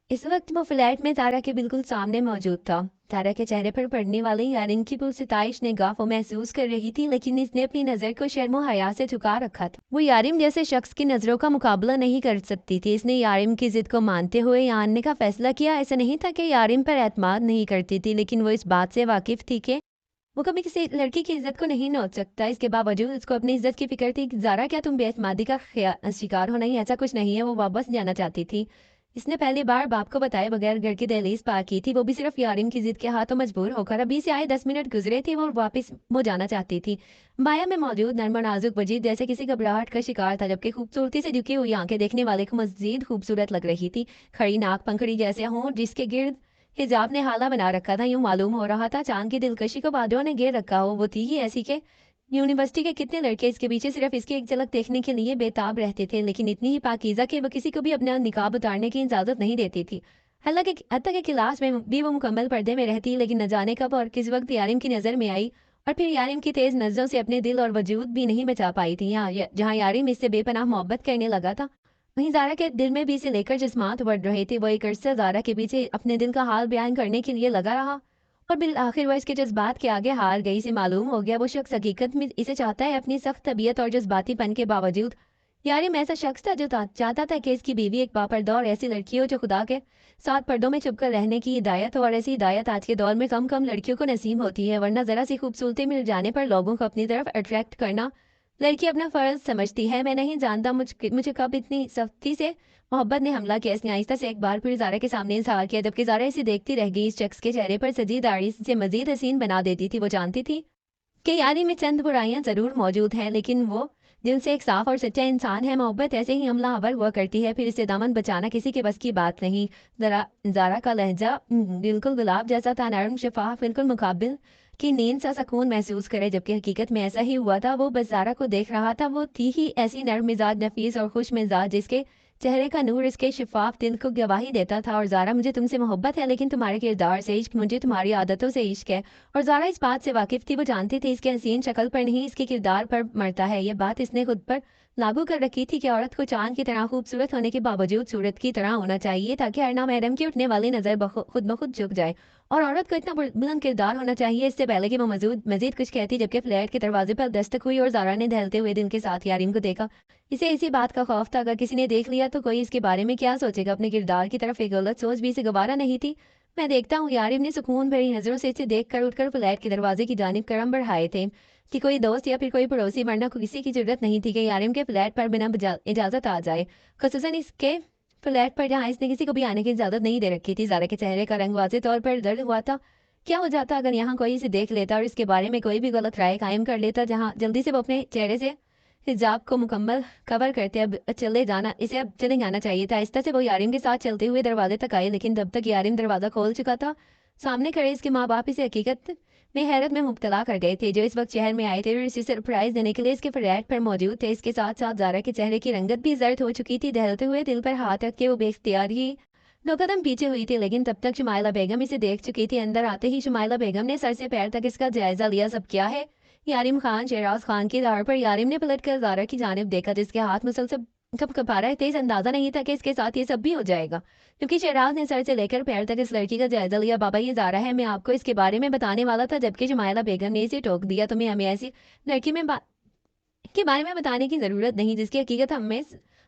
इस वक्त वो फ्लैट में तारा के बिल्कुल सामने मौजूद था। तारा के चेहरे पर पड़ने वाली यारिन की पुरस्ताइश निगाह वो महसूस कर रही थी, लेकिन इसने अपनी नजर को शर्मो हया से झुका रखा था। वो यारिम जैसे शख्स की नजरों का मुकाबला नहीं कर सकती थी। इसने यारिम की जिद को मानते हुए यहाँ आने का फैसला किया। ऐसा नहीं था कि यारिम पर एतमाद नहीं करती थी, लेकिन वो इस बात से वाकिफ थी कि वो कभी किसी लड़की की इज्जत को नहीं नोच सकता। इसके बावजूद उसको अपनी इज्जत की फिक्र थी। ज़ारा, क्या तुम बेइत्मादी का शिकार हो? नहीं, ऐसा कुछ नहीं है। वो वापस जाना चाहती थी। इसने पहली बार बाप को बताए बगैर घर की दहलीज पार की थी, वो भी सिर्फ यारिम की जिद के हाथों मजबूर होकर। अभी से आए 10 मिनट गुजरे थे, वो वापस वो जाना चाहती थी। माया में मौजूद नर्म और नाजुक वजीद जैसे किसी घबराहट का शिकार था, जबकि खूबसूरती से झुकी हुई आंखें देखने वाले को मजीद खूबसूरत लग रही थी। खड़ी नाक पंखड़ी जैसे हों जिसके गिर्द हिजाब ने हाला बना रखा था। यूं मालूम हो रहा था चांद की दिलकशी को बादलों ने घेर रखा हो। वो थी ही ऐसी के यूनिवर्सिटी के कितने लड़के इसके पीछे सिर्फ इसकी एक झलक देखने के लिए बेताब रहते थे, लेकिन इतनी ही पाकीज़ा कि वो किसी को भी अपना निकाब उतारने की इजाज़त नहीं देती थी। हालांकि हत्ता के क्लास में भी वो मुकम्मल पर्दे में रहती, लेकिन न जाने कब और किस वक्त यारिम की नज़र में आई, और फिर यारिम की तेज़ नज़रों से अपने दिल और वजूद भी नहीं बचा पाई थी। जहाँ यारिम इससे बेपनाह मोहब्बत करने लगा था, वहीं ज़ारा के दिल में भी इसे लेकर जज्बात बढ़ रहे थे। वो एक अरसा ज़ारा के पीछे अपने दिल का हाल बयान करने के लिए लगा रहा, और बिल आखिर वो इसके जज्बात के आगे हार गई। से मालूम हो गया वो शख्स हकीकत में इसे चाहता है, अपनी सख्त तबीयत और जज्बातीपन के बावजूद। यारिम ऐसा शख्स था जो चाहता था कि इसकी बीवी एक बापर्दा और ऐसी लड़की हो जो खुदा के साथ पर्दों में छुपकर रहने की हिदायत हो। और ऐसी हिदायत आज के दौर में कम कम लड़कियों को नसीब होती है, वरना ज़रा सी खूबसूरती मिल जाने पर लोगों को अपनी तरफ अट्रैक्ट करना लड़की अपना फ़र्ज़ समझती है। मैं नहीं जानता मुझे कब इतनी सख्ती से मोहब्बत ने हमला किया। इसने आहिस्ता से एक बार फिर ज़ारा के सामने इज़हार किया, जबकि ज़ारा इसे देखती रह गई। इस शख्स के चेहरे पर सजी दाढ़ी से मज़ीद हसीन बना देती थी। वो जानती थी कि यारी में चंद बुराइयां ज़रूर मौजूद हैं, लेकिन वो दिल से एक साफ और सच्चा इंसान है। मोहब्बत ऐसे ही हमलावर हुआ करती है, फिर इसे दामन बचाना किसी के बस की बात नहीं। ज़रा ज़ारा का लहजा बिल्कुल गुलाब जैसा था, नरम शफाफ, बिल्कुल मुकाबिल की नींद सा सुकून महसूस करे, जबकि हकीकत में ऐसा ही हुआ था। वो बस ज़ारा को देख रहा था। वो थी ही ऐसी नर्म मिजाज, नफीस और खुश मिजाज, जिसके चेहरे का नूर इसके शिफाफ दिल को गवाही देता था। और ज़ारा, मुझे तुमसे मोहब्बत है, लेकिन तुम्हारे किरदार से इश्क, मुझे तुम्हारी आदतों से इश्क है। और ज़ारा इस बात से वाकिफ थी। वो जानती थी इसके हसीन शक्ल पर नहीं, इसके किरदार पर मरता है। ये बात इसने खुद पर लागू कर रखी थी कि औरत को चांद की तरह खूबसूरत होने के बावजूद सूरत की तरह होना चाहिए, ताकि हर नामहरम की उठने वाली नज़र खुद ब खुद झुक जाए। और औरत को इतना बुलंद किरदार होना चाहिए। इससे पहले कि वो मजीद कुछ कहती, जबकि फ्लैट के दरवाजे पर दस्तक हुई और ज़ारा ने दहलते हुए दिल के साथ यारीम को देखा। इसे इसी बात का खौफ था, अगर किसी ने देख लिया तो कोई इसके बारे में क्या सोचेगा। अपने किरदार की तरफ एक गलत सोच भी इसे गवारा नहीं थी। मैं देखता हूँ, यारिम ने सुकून भरी नजरों से इसे देखकर उठकर फ्लैट के दरवाजे की जानिब कदम बढ़ाए थे कि कोई दोस्त या फिर कोई पड़ोसी, वरना किसी की जरूरत नहीं थी कि यारिम के फ्लैट पर बिना इजाजत आ जाए, खसूसन इसके फ्लैट पर जहाँ इसने किसी को भी आने की इजाजत नहीं दे रखी थी। ज़ारा के चेहरे का रंग वाज़ेह तौर पर दर्द हुआ था। क्या हो जाता अगर यहाँ कोई इसे देख लेता और इसके बारे में कोई भी गलत राय कायम कर लेता। जहाँ जल्दी से वो अपने चेहरे से हिजाब को मुकम्मल कवर करते अब चले जाना, इसे अब चले जाना चाहिए था। आहिस्ता से वो यारिम के साथ चलते हुए दरवाजे तक आए, लेकिन तब तक यारिम दरवाज़ा खोल चुका था। सामने खड़े इसके माँ बाप इसे हकीकत में हैरत में मुब्तला कर गए थे, जो इस वक्त शहर में आए थे और इसे सरप्राइज देने के लिए इसके फ्लैट पर मौजूद थे। इसके साथ साथ ज़ारा के चेहरे की रंगत भी जर्द हो चुकी थी। दहलते हुए दिल पर हाथ रख के वो बेख्तियार ही दो कदम पीछे हुई थी, लेकिन तब तक शुमाइला बेगम इसे देख चुकी थी। अंदर आते ही शुमाइला बेगम ने सर से पैर तक इसका जायजा लिया। सब क्या है? यारिम खान, शहराज खान की दाढ़ पर यारिम ने पलट कर ज़ारा की जानिब देखा, जिसके हाथ मुसलसल कब कपा रहे थे। इस अंदाजा नहीं था कि इसके साथ ये सब भी हो जाएगा, क्योंकि शहराज ने सर से लेकर पैर तक इस लड़की का जायजा लिया। बाबा, ये ज़ारा है, मैं आपको इसके बारे में बताने वाला था, जबकि शुमाइला बेगम ने इसे टोक दिया। तुम्हें हमें ऐसी लड़की में के बारे में बताने की ज़रूरत नहीं जिसकी हकीकत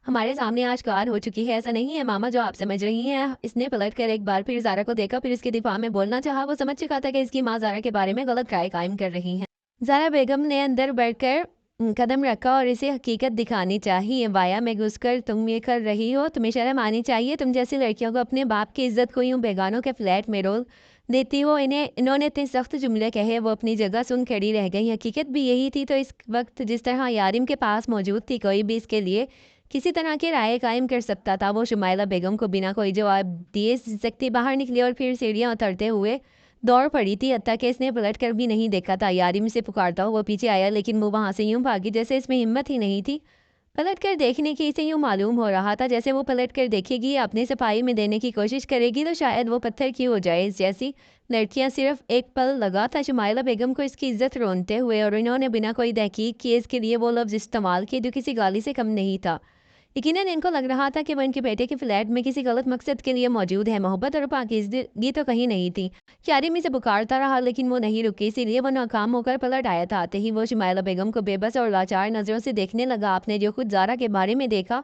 हमारे सामने आश्कार हो चुकी है। ऐसा नहीं है मामा जो आप समझ रही हैं। इसने पलट कर एक बार फिर ज़ारा को देखा, फिर इसके दिफा में बोलना चाहा। वो समझ चुका था कि इसकी माँ ज़ारा के बारे में गलत राय कायम कर रही है। ज़ारा बेगम ने अंदर बढ़कर कदम रखा और इसे हकीकत दिखानी चाहिए। वाया में घुसकर तुम ये कर रही हो, तुम्हें शर्म आनी चाहिए। तुम जैसी लड़कियों को अपने बाप की इज्जत को यूं बेगानों के फ्लैट में रोल देती हो। इन्होंने इतने सख्त जुमले कहे, वो अपनी जगह सुन खड़ी रह गई। हकीकत भी यही थी। तो इस वक्त जिस तरह यारिम के पास मौजूद थी, कोई भी इसके लिए किसी तरह की राय कायम कर सकता था। वो शुमाइला बेगम को बिना कोई जवाब दिए सकती बाहर निकली और फिर सीढ़ियाँ उतरते हुए दौड़ पड़ी थी। हत्ता कि इसने पलट कर भी नहीं देखा था। यारिम से पुकारता हुआ पीछे आया, लेकिन वो वहां से यूं भागी जैसे इसमें हिम्मत ही नहीं थी पलट कर देखने की। इसे यूं मालूम हो रहा था जैसे वो पलट कर देखेगी, अपने सफाई में देने की कोशिश करेगी तो शायद वो पत्थर की हो जाए। जैसी लड़कियां सिर्फ एक पल लगा था शुमाइला बेगम को इसकी इज्जत रोनते हुए, और इन्होंने बिना कोई तहकीक किए इसके लिए वो लफ्ज़ इस्तेमाल किए जो किसी गाली से कम नहीं था। यकीनन इनको लग रहा था कि वो इनके बेटे के फ्लैट में किसी गलत मकसद के लिए मौजूद है। मोहब्बत और पाकीज़गी तो कहीं नहीं थी। यारिम इसे पुकारता रहा लेकिन वो नहीं रुकी, इसीलिए वो नाकाम होकर पलट आया था। आते ही वो शुमाइला बेगम को बेबस और लाचार नज़रों से देखने लगा। आपने जो खुद ज़ारा के बारे में देखा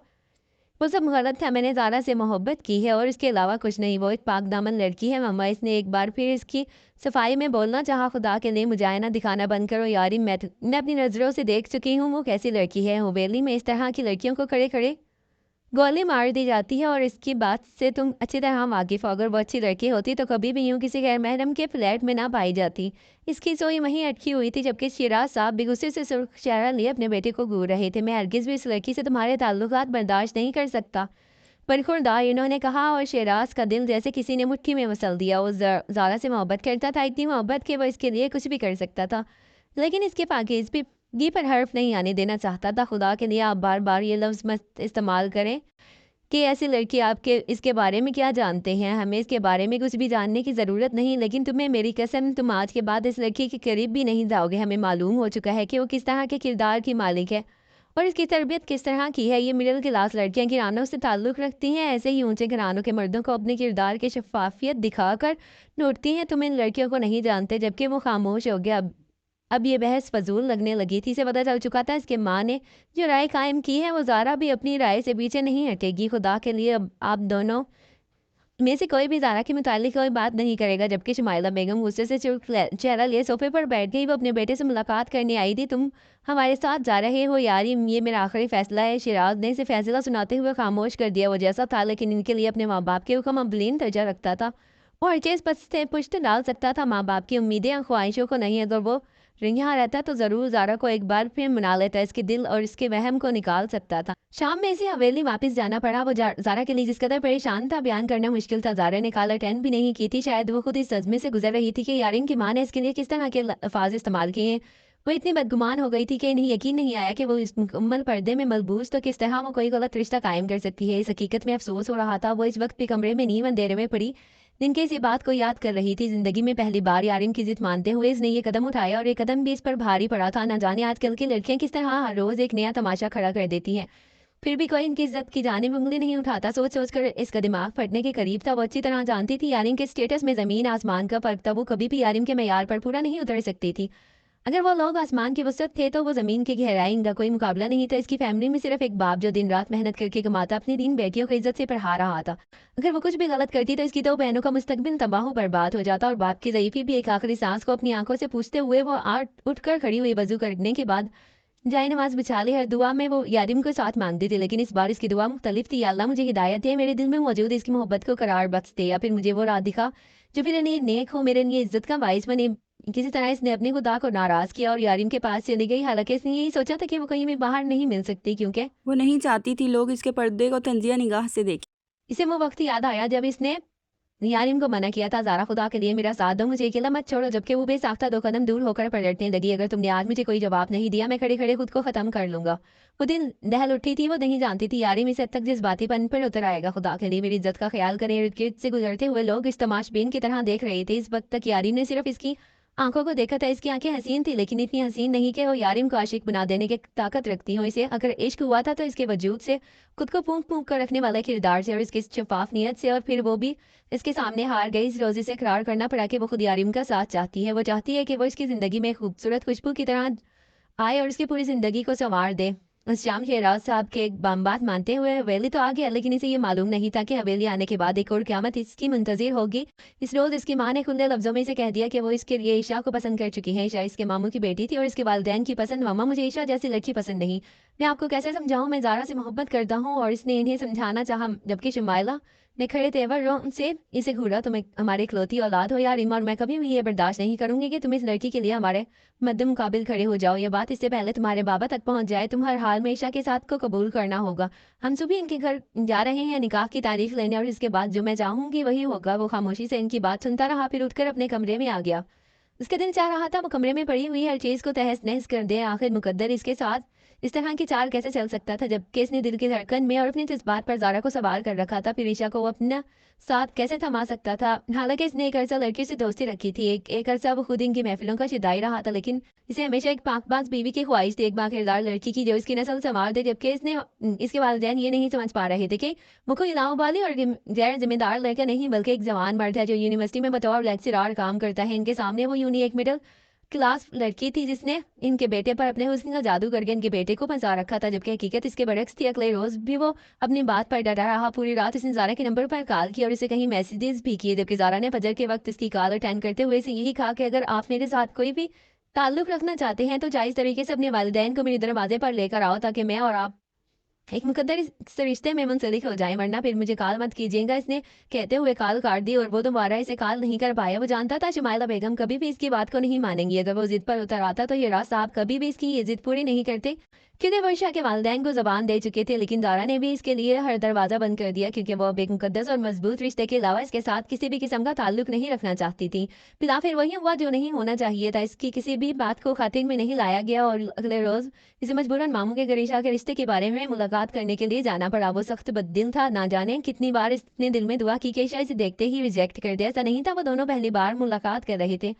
वो सब गलत था। मैंने ज़ारा से मोहब्बत की है और इसके अलावा कुछ नहीं। वो एक पाक दामन लड़की है मम्मा। इसने एक बार फिर इसकी सफाई में बोलना चाहा। खुदा के लिए मुजायना दिखाना बंद करो यारी, मैं अपनी नज़रों से देख चुकी हूँ वो कैसी लड़की है। हवेली में इस तरह की लड़कियों को खड़े खड़े गोली मार दी जाती है और इसकी बात से तुम अच्छी तरह वाकिफ हो। अगर वो अच्छी लड़की होती तो कभी भी यूं किसी गैर महरम के फ्लैट में ना पाई जाती। इसकी सोई वहीं अटकी हुई थी जबकि शिराज साहब भी गुस्से से सुर्ख चेहरा लिए अपने बेटे को घूर रहे थे। मैं हरगिज़ भी इस लड़की से तुम्हारे ताल्लुकात बर्दाश्त नहीं कर सकता, बरखुरदार इन्होंने कहा और शेराज का दिल जैसे किसी ने मुट्ठी में मसल दिया। वो ज़ारा से मोहब्बत करता था, इतनी मोहब्बत कि वो इसके लिए कुछ भी कर सकता था, लेकिन इसके पाकीज़गी पर हर्फ नहीं आने देना चाहता था। खुदा के लिए आप बार बार ये लफ्ज़ मत इस्तेमाल करें कि ऐसी लड़की आपके इसके बारे में क्या जानते हैं। हमें इसके बारे में कुछ भी जानने की ज़रूरत नहीं, लेकिन तुम्हें मेरी कसम तुम आज के बाद इस लड़की के करीब भी नहीं जाओगे। हमें मालूम हो चुका है कि वो किस तरह के किरदार की मालिक है और इसकी तरबियत किस तरह की है। ये मिडिल क्लास लड़कियां घरानों से ताल्लुक़ रखती हैं, ऐसे ही ऊंचे घरानों के मर्दों को अपने किरदार की शफाफियत दिखाकर नोटती हैं। तुम इन लड़कियों को नहीं जानते। जबकि वो खामोश हो गया। अब ये बहस फजूल लगने लगी थी। इसे पता चल चुका था इसके माँ ने जो राय कायम की है वो ज़ारा भी अपनी राय से पीछे नहीं हटेगी। खुदा के लिए अब आप दोनों में से कोई भी ज़ारा के मुतालिक कोई बात नहीं करेगा। जबकि शुमाइला बेगम गुस्से से चेहरा लिए सोफे पर बैठ गई। वो अपने बेटे से मुलाकात करने आई थी। तुम हमारे साथ जा रहे हो यारी, ये मेरा आखिरी फैसला है। शिराज ने इसे फैसला सुनाते हुए खामोश कर दिया। वो जैसा था लेकिन इनके लिए अपने माँ बाप के हुक्म अवलीन दर्जा रखता था। वो हर चीज़ पर पुश्त डाल सकता था, माँ बाप की उम्मीदें और ख्वाहिशों को नहीं। अगर वो यहाँ रहता तो ज़रूर ज़ारा को एक बार फिर मना लेता, इसके दिल और इसके वहम को निकाल सकता था। शाम में इसे हवेली वापस जाना पड़ा। वो ज़ारा के लिए जिस कदर परेशान था बयान करना मुश्किल था। ज़ारा ने कॉल अटेंड भी नहीं की थी। शायद वो खुद इस सदमे से गुजर रही थी कि यारिन की माँ ने इसके लिए किस तरह के अल्फाज इस्तेमाल किए हैं। वो इतनी बदगुमान हो गई थी कि इन्हें यकीन नहीं आया कि वो इस मुकम्मल पर्दे में मलबूस तो किस तरह वो कोई गलत रिश्ता कायम कर सकती है। इस हकीकत में अफसोस हो रहा था। वो इस वक्त भी कमरे में नींव अंधेरे में पड़ी दिन के इसी बात को याद कर रही थी। जिंदगी में पहली बार यारिन की जिद मानते हुए इसने ये कदम उठाया और ये कदम भी इस पर भारी पड़ा था। न जाने आजकल की लड़कियां किस तरह हर रोज एक नया तमाशा खड़ा कर देती हैं, फिर भी कोई इनकी इज्जत की जानिब उंगली नहीं उठाता। सोच सोच कर इसका दिमाग फटने के करीब था। वो अच्छी तरह जानती थी यारिन के स्टेटस में ज़मीन आसमान का फर्क था। वो कभी भी यारिन के मैयार पर पूरा नहीं उतर सकती थी। अगर वो लोग आसमान की वसत थे तो वो ज़मीन की गहराई, इनका कोई मुकाबला नहीं था। इसकी फैमिली में सिर्फ एक बाप जो दिन रात मेहनत करके कमाता अपनी 3 बेटियों को इज्जत से पढ़ा रहा था। अगर वो कुछ भी गलत करती तो इसकी 2 बहनों का मुस्तकबिल तबाह बर्बाद हो जाता। और बाप की ज़ईफ़ी भी एक आखिरी सांस को अपनी आंखों से पूछते हुए वो उठकर खड़ी हुई। वजू करने के बाद जाए नमाज बिछा ली। हर दुआ में वो यारिम को साथ मांगती थी, लेकिन इस बार इसकी दुआ मुख्तलिफ थी। या अल्लाह मुझे हिदायत दे, मेरे दिल में मौजूद इसकी मोहब्बत को करार बख्श दे, या फिर मुझे वो राह दिखा जो मेरे लिए नेक हो, मेरे लिए इज्जत का बाइस बने। किसी तरह इसने अपने खुदा को नाराज़ किया और यारिम के पास चली गई। हालांकि इसने यही सोचा था कि वो कहीं भी बाहर नहीं मिल सकती, क्योंकि वो नहीं चाहती थी लोग इसके पर्दे को तंजिया निगाह से देखें। इसे वो वक्त याद आया जब इसने यारिम को मना किया था, ज़ारा खुदा के लिए मेरा साथ दो, मुझे अकेला मत छोड़ो। जबकि वो बेसाख्ता 2 कदम दूर होकर पलटने लगी। अगर तुमने आज मुझे कोई जवाब नहीं दिया मैं खड़े खड़े खुद को ख़त्म कर लूंगा। वो दिल दहल उठी थी। वो नहीं जानती थी यारिम इस हद तक जज्बातीपन पर उतर आएगा। खुदा के लिए मेरी इज्जत का ख्याल करें। इर्द गिर्द से गुजरते हुए लोग इस तमाशबीन की तरह देख रहे थे। इस वक्त तक यारिम ने सिर्फ इसकी आंखों को देखा था। इसकी आंखें हसीन थी, लेकिन इतनी हसीन नहीं कि वो यारिम को आशिक बना देने की ताकत रखती हो। इसे अगर इश्क हुआ था तो इसके वजूद से, खुद को फूंक फूंक कर रखने वाले किरदार से और इसकी शफाफ नीयत से, और फिर वो भी इसके सामने हार गई। इस रोज़े से इकरार करना पड़ा कि वो खुद यारिम का साथ चाहती है। वो चाहती है कि वो इसकी ज़िंदगी में खूबसूरत खुशबू की तरह आए और उसकी पूरी ज़िंदगी को संवार दे। उस शाम शेराज साहब के एक बात मानते हुए हवेली तो आ गया, लेकिन इसे ये मालूम नहीं था कि हवेली आने के बाद एक और क़यामत इसकी मुंतज़िर होगी। इस रोज़ इसकी माँ ने खुले लफ्ज़ों में इसे कह दिया कि वो इसके लिए ईशा को पसंद कर चुकी है। ईशा इसके मामू की बेटी थी और इसके वालिदैन की पसंद। मामा मुझे ईशा जैसी लड़की पसंद नहीं। मैं आपको कैसे समझाऊं, मैं ज़ारा से मोहब्बत करता हूँ। और इसने इन्हें समझाना चाहा, जबकि शुमाइला ने खड़े तेवर से इसे घूरा। तुम हमारी इकलौती औलाद हो यार, और मैं कभी भी ये बर्दाश्त नहीं करूंगी कि तुम इस लड़की के लिए हमारे मद्दे मुकाबिल खड़े हो जाओ। ये बात इससे पहले तुम्हारे बाबा तक पहुंच जाए। तुम हर हाल में ईशा के साथ को कबूल करना होगा। हम सुबह इनके घर जा रहे हैं निकाह की तारीख लेने, और इसके बाद जो मैं चाहूंगी वही होगा। वो खामोशी से इनकी बात सुनता रहा, फिर उठकर अपने कमरे में आ गया। उसके दिल चाह रहा था वो कमरे में पड़ी हुई हर चीज़ को तहस नहस कर दे। आखिर मुकद्दर इसके साथ इस तरह की चाल कैसे चल सकता था जबकि इसने दिल की धड़कन में और अपने जज्बात पर ज़ारा को सवार कर रखा था। फिर ईशा को वो अपना साथ कैसे थमा सकता था। हालांकि इसने एक अरसा लड़की से दोस्ती रखी थी, एक अरसा वो खुद इनकी महफिलों का शिदाई रहा था, लेकिन इसे हमेशा एक पाकबाज बीवी की ख्वाहिश थी, एक बाकिरदार लड़की की जो इसकी नस्ल संवार दे। जबकि इसके वालिदैन ये नहीं समझ पा रहे थे कि वो कोई इलाहाबादी और गैर जिम्मेदार लड़का नहीं बल्कि एक जवान मर्द है जो यूनिवर्सिटी में बतौर लेक्चरर काम करता है। इनके सामने वो यूं एक मिडिल क्लास लड़की थी जिसने इनके बेटे पर अपने हुस्न का जादू करके इनके बेटे को फंसा रखा था, जबकि हकीकत इसके बरक्स थी। अगले रोज भी वो अपनी बात पर डटा रहा। पूरी रात इसने ज़ारा के नंबर पर कॉल की और इसे कहीं मैसेजेस भी किए, जबकि ज़ारा ने फजर के वक्त इसकी कॉल अटेंड करते हुए इसे यही कहा कि अगर आप मेरे साथ कोई भी ताल्लुक रखना चाहते हैं तो जायज़ तरीके से अपने वालिदैन को मेरे दरवाजे पर लेकर आओ ताकि मैं और आप एक मुकद्दर इस रिश्ते में मुंसलिक हो जाए, वरना फिर मुझे कॉल मत कीजिएगा। इसने कहते हुए कॉल काट दी और वो दोबारा इसे कॉल नहीं कर पाया। वो जानता था शुमाइला बेगम कभी भी इसकी बात को नहीं मानेंगी। अगर वो जिद पर उतर आता तो ये राज साहब कभी भी इसकी ये जिद पूरी नहीं करते, क्योंकि वो ईशा के वालिदैन को जबान दे चुके थे। लेकिन ज़ारा ने भी इसके लिए हर दरवाज़ा बंद कर दिया, क्योंकि वो अब एक मुकद्दस और मजबूत रिश्ते के अलावा इसके साथ किसी भी किस्म का ताल्लुक नहीं रखना चाहती थी। फिलहाल फिर वही हुआ जो नहीं होना चाहिए था। इसकी किसी भी बात को खातिर में नहीं लाया गया और अगले रोज़ इसे मजबूरन मामू के घर ईशा के रिश्ते के बारे में मुलाकात करने के लिए जाना पड़ा। वो सख्त बददिल था, ना जाने कितनी बार इसने दिल में दुआ की कि ईशा इसे देखते ही रिजेक्ट कर दे। ऐसा नहीं था, वो दोनों पहली बार मुलाकात कर रहे थे।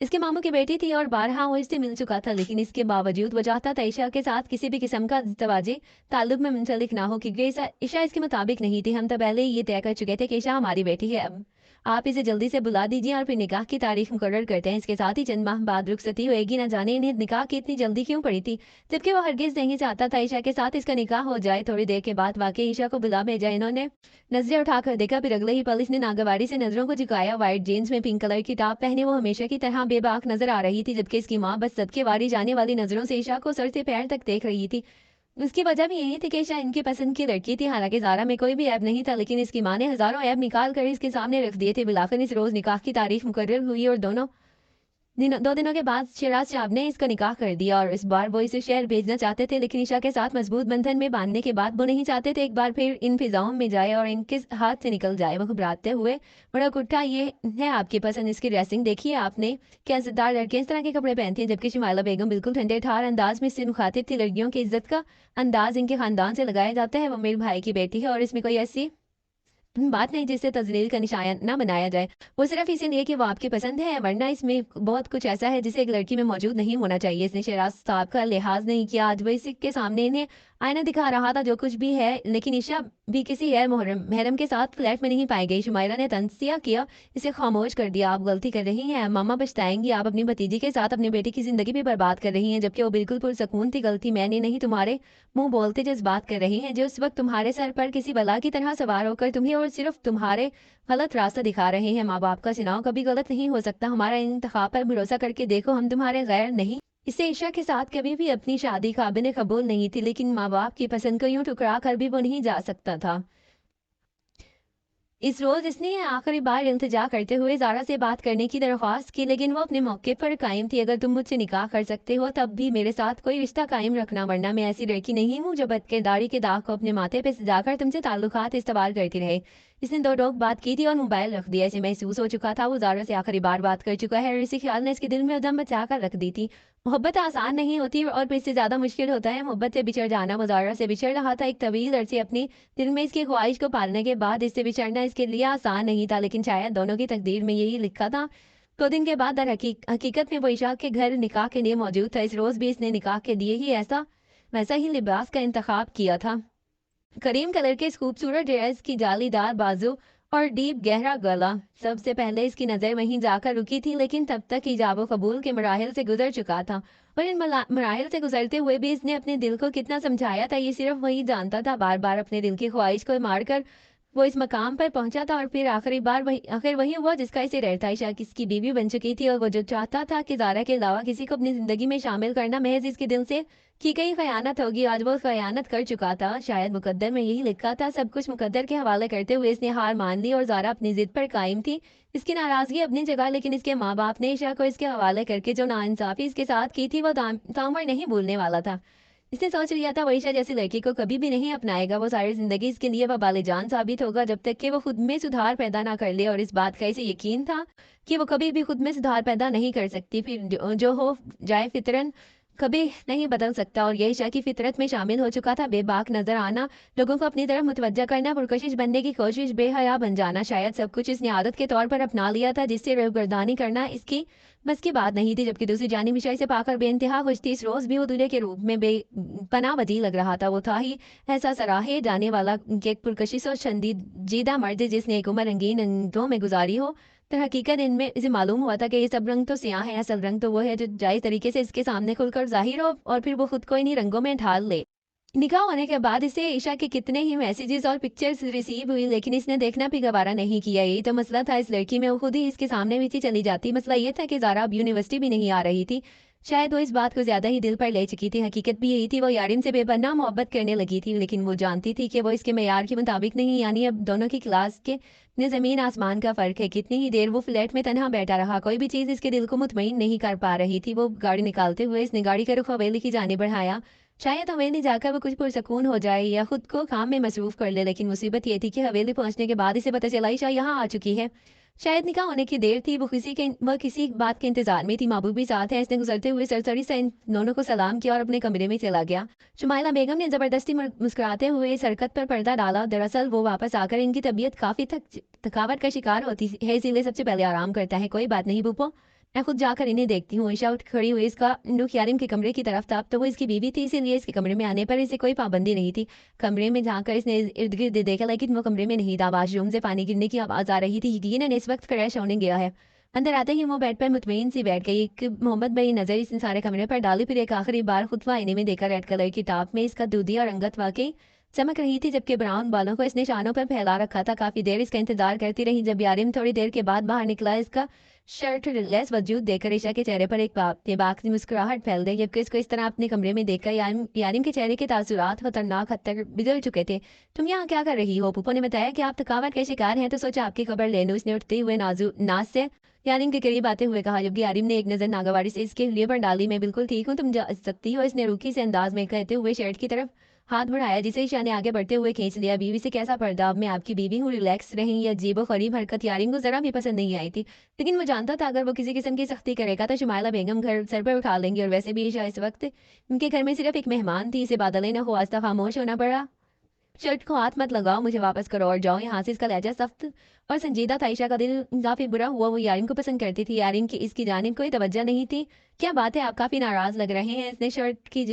इसके मामू की बेटी थी और बारहा वो इससे मिल चुका था, लेकिन इसके बावजूद वो चाहता था ईशा के साथ किसी भी किस्म का तवाजी ताल्लुक में मुंसलिक ना हो, क्योंकि ईशा इसके मुताबिक नहीं थी। हम तो पहले ही ये तय कर चुके थे कि ईशा हमारी बेटी है। अब आप इसे जल्दी से बुला दीजिए और फिर निकाह की तारीख मुकर्रर करते हैं। इसके साथ ही चंद माह बाद रुखसती होएगी। ना जाने इन्हें निकाह की इतनी जल्दी क्यों पड़ी थी, जबकि वो हरगिज नहीं चाहता था ईशा के साथ इसका निकाह हो जाए। थोड़ी देर के बाद वाकई ईशा को बुला भेजा। इन्होंने नजरें उठाकर देखा, फिर अगले ही पल इसने नागवारी से नजरों को झुकाया। व्हाइट जीन्स में पिंक कलर की टॉप पहने वो हमेशा की तरह बेबाक नजर आ रही थी, जबकि इसकी माँ बस सदके वारी जाने वाली नजरों से ईशा को सर से पैर तक देख रही थी। उसकी वजह भी यही थी कि ईशा इनकी पसंद की लड़की थी। हालांकि ज़ारा में कोई भी ऐब नहीं था, लेकिन इसकी माँ ने हजारों ऐब निकाल कर इसके सामने रख दिए थे। बिलाखिर इस रोज निकाह की तारीख मुकर्रर हुई और दो दिनों के बाद शिराज साहब ने इसका निकाह कर दिया। और इस बार वो इसे शहर भेजना चाहते थे, लेकिन ईशा के साथ मजबूत बंधन में बांधने के बाद वो नहीं चाहते थे एक बार फिर इन फिजाओं में जाए और इनके हाथ से निकल जाए। वो घबराते हुए बड़ा कुट्ठा, ये है आपकी पसंद, इसकी ड्रेसिंग देखिए आपने, क्या इज्जतदार लड़के इस तरह के कपड़े पहनती हैं। जबकि शुमाइला बेगम बिल्कुल ठंडे ठार अंदाज में इससे मुखातिब थी। लड़कियों की इज्जत का अंदाज इनके खानदान से लगाया जाता है। वो मेरे भाई की बेटी है और इसमें कोई ऐसी बात नहीं जिससे तजलील का निशान ना बनाया जाए। वो सिर्फ इसीलिए कि वो आपकी पसंद है, वरना इसमें बहुत कुछ ऐसा है जिसे एक लड़की में मौजूद नहीं होना चाहिए। इसने शहराज साहब का लिहाज नहीं किया। आज वो इसके सामने इन्हें आईना दिखा रहा था जो कुछ भी है, लेकिन ईशा भी किसी गैर महरम के साथ फ्लैट में नहीं पाई गई। शुमाइला ने तंसिया किया, इसे खामोश कर दिया। आप गलती कर रही हैं, मामा पछताएंगी। आप अपनी भतीजी के साथ अपनी बेटी की जिंदगी भी बर्बाद कर रही हैं, जबकि वो बिल्कुल पुरसकून थी। गलती मैंने नहीं, तुम्हारे मुंह बोलते जज्बात कर रही हैं जो उस वक्त तुम्हारे सर पर किसी बला की तरह सवार होकर तुम्हें और सिर्फ तुम्हारे गलत रास्ता दिखा रहे हैं। माँ बाप का चुनाव कभी गलत नहीं हो सकता। हमारा इंतखाब पर भरोसा करके देखो, हम तुम्हारे गैर नहीं। इससे ईशा के साथ कभी भी अपनी शादी काबिल कबूल नहीं थी, लेकिन माँ बाप की पसंद को यूं ठुकरा कर भी वो नहीं जा सकता था। इस रोज इसने आखिरी बार इल्तिजा करते हुए ज़ारा से बात करने की दरख्वास्त की, लेकिन वो अपने मौके पर कायम थी। अगर तुम मुझसे निकाह कर सकते हो तब भी मेरे साथ कोई रिश्ता कायम रखना, वरना मैं ऐसी लड़की नहीं हूँ जो बदकिरदारी के दाग को अपने माथे पे सजाकर तुमसे ताल्लुकात इस्तेमाल करती रहे। इसने दो टोक बात की थी और मोबाइल रख दिया। इसे महसूस हो चुका था वो ज़ारा से आखिरी बार बात कर चुका है और इसी ख्याल ने इसके दिल में उदम मचा कर रख दी थी। मोहब्बत आसान नहीं होती और फिर इससे ज़्यादा मुश्किल होता है मोहब्बत से बिछड़ जाना। वो ज़ारा से बिछड़ रहा था एक तवील अरसे अपनी दिल में इसकी ख्वाहिश को पालने के बाद। इससे बिछड़ना इसके लिए आसान नहीं था, लेकिन शायद दोनों की तकदीर में यही लिखा था। 2 दिन के बाद हकीकत में वो ईशा के घर निकाह के लिए मौजूद था। इस रोज़ भी इसने निकाह के लिए ही वैसा ही लिबास का इंतखाब किया था। करीम कलर के इस खूबसूरत ड्रेस की जालीदार बाजू और डीप गहरा गला। सबसे पहले इसकी नज़र वहीं जाकर रुकी थी, लेकिन तब तक इजाब कबूल के मराहिल से गुजर चुका था। और इन मराहिल से गुजरते हुए भी इसने अपने दिल को कितना समझाया था ये सिर्फ वही जानता था। बार बार अपने दिल की ख्वाहिश को मारकर वो इस मकाम पर पहुंचा था और फिर आखिर वही हुआ जिसका इसे डर था। ईशा किसकी बीवी बन चुकी थी और वो जो चाहता था कि ज़ारा के अलावा किसी को अपनी जिंदगी में शामिल करना महज इसके दिल से की गई खयानत होगी। आज वो खयानत कर चुका था। शायद मुकद्दर में यही लिखा था। सब कुछ मुकद्दर के हवाले करते हुए इसने हार मान ली और ज़ारा अपनी जिद पर कायम थी। इसकी नाराजगी अपनी जगह, लेकिन इसके माँ बाप ने ईशा को इसके हवाले करके जो नाइंसाफी इसके साथ की थी वो ताउम्र नहीं भूलने वाला था। इसने सोच लिया था वो ईशा जैसी लड़की को कभी भी नहीं अपनाएगा। वो सारी जिंदगी इसके लिए वबाले जान साबित होगा जब तक कि वो खुद में सुधार पैदा ना कर ले। और इस बात का इसे यकीन था कि वो कभी भी खुद में सुधार पैदा नहीं कर सकती। फिर जो हो जाए फितरन कभी नहीं बदल सकता और ये ईशा की फितरत में शामिल हो चुका था। बेबाक नजर आना, लोगों को अपनी तरफ मुतवज्जा करना, पुरकशिश बनने की कोशिश, बेहया बन जाना, शायद सब कुछ इसने आदत के तौर पर अपना लिया था, जिससे रोगर्दानी करना इसकी बस की बात नहीं थी। जबकि दूसरी जानिब ईशा से पाकर बेइंतहा खुश थी। इस रोज भी वो दूल्हे के रूप में बेपनाह वजी लग रहा था। वो था ही ऐसा सराहे जाने वाला कि एक पुरकशिश और संजीदा मर्द जिसने एक उम्र रंगीन अंगों में गुजारी हो। तो हकीकत इनमें इसे मालूम हुआ था कि ये सब रंग तो स्याह है, असल रंग तो वो है जो जायज तरीके से इसके सामने खुलकर जाहिर हो और फिर वो खुद को इन्हीं रंगों में ढाल ले। निकाह होने के बाद इसे ईशा के कितने ही मैसेजेस और पिक्चर्स रिसीव हुई, लेकिन इसने देखना भी गवारा नहीं किया। यही तो मसला था इस लड़की में, वो खुद ही इसके सामने भी थी चली जाती। मसला ये था कि ज़ारा अब यूनिवर्सिटी भी नहीं आ रही थी। शायद वो इस बात को ज्यादा ही दिल पर ले चुकी थी। हकीकत भी यही थी, वो यारिन से बेपनाह मोहब्बत करने लगी थी, लेकिन वो जानती थी कि वो इसके मेयार के मुताबिक नहीं, यानी अब दोनों की क्लास के ने ज़मीन आसमान का फ़र्क है। कितनी ही देर वो फ्लैट में तनहा बैठा रहा, कोई भी चीज़ इसके दिल को मुतमईन नहीं कर पा रही थी। वो गाड़ी निकालते हुए इसने गाड़ी का रुख हवेली की जाने बढ़ाया। शायद हवेली जाकर वो कुछ पुरसकून हो जाए या खुद को काम में मसरूफ कर ले, लेकिन मुसीबत ये थी कि हवेली पहुंचने के बाद इसे पता चला ईशा यहाँ आ चुकी है। शायद निकाह होने की देर थी, वो किसी बात के इंतजार में थी। महबूब भी साथ है। इसने गुजरते हुए सरसरी से इन दोनों को सलाम किया और अपने कमरे में चला गया। शुमाइला बेगम ने जबरदस्ती मुस्कुराते हुए इस हरकत पर पर्दा डाला। दरअसल वो वापस आकर इनकी तबीयत काफी थकावट का शिकार होती है, इसीलिए सबसे पहले आराम करता है। कोई बात नहीं बुप्पो, मैं खुद जाकर इन्हें देखती हूँ। ईशा उठ खड़ी हुई इसका रुख यारिम के कमरे की तरफ था। अब तो वो इसकी बीवी थी, इसीलिए इसके कमरे में आने पर इसे कोई पाबंदी नहीं थी। कमरे में झांककर इसने इर्द गिर्द देखा, लेकिन वो कमरे में नहीं था। वाशरूम से पानी गिरने की आवाज़ आ रही थी। यकीनन इस वक्त क्रैश होने गया है। अंदर आते ही वो बेड पर मुतमईन सी बैठ गई। एक मोहम्मद भरी नजर इसने सारे कमरे पर डाली, फिर एक आखिरी बार खुद आईने में देखा। रेड कलर की टॉप में इसका दूधी और रंगत वाकई चमक रही थी, जबकि ब्राउन बालों को इसने शानों पर फैला रखा था। काफी देर इसका इंतजार करती रही। जब यारिम थोड़ी देर के बाद बाहर निकला, इसका शर्ट लेस वजूद देखकर ईशा के चेहरे पर एक बेबाक सी मुस्कुराहट फैल गई। जबकि इसको इस तरह अपने कमरे में देखकर यारिम के चेहरे के तासुरात खतरनाक हद तक बिगड़ चुके थे। तुम यहाँ क्या कर रही हो? पुप्पो ने बताया कि आप थकावट के शिकार हैं, तो सोचा आपकी खबर ले लूं। इसने उठते हुए नाज से यारिम के करीब आते हुए कहा, जबकि यारिम ने एक नजर नागवारी से इसके लिए पर डाली। मैं बिल्कुल ठीक हूँ, तुम जा सकती हो। इसने रूखी से अंदाज में कहते हुए शर्ट की तरफ हाथ बढ़ाया, जिसे ईशा ने आगे बढ़ते हुए खींच लिया। बीवी से कैसा पर्दा, अब मैं आपकी बीवी हूँ, रिलैक्स रही। या अजीबो गरीब हरकत यारिम को जरा भी पसंद नहीं आई थी, लेकिन वो जानता था अगर वो किसी किस्म की सख्ती करेगा तो शुमाइला बेगम घर सर पर उठा लेंगी। और वैसे भी ईशा इस वक्त उनके घर में सिर्फ एक मेहमान थी। इसे बादल न ख्वास्ता खामोश होना पड़ा। शर्ट को हाथ मत लगाओ, मुझे वापस करो और जाओ यहाँ से। इसका लहजा सख्त और संजीदा था। ईशा का दिल काफी बुरा हुआ। वो यारिन को पसंद करती थी, यारिन की इसकी जानिब कोई तवज्जो नहीं थी। क्या बात है, आप काफी नाराज लग रहे हैं? इसने शर्ट की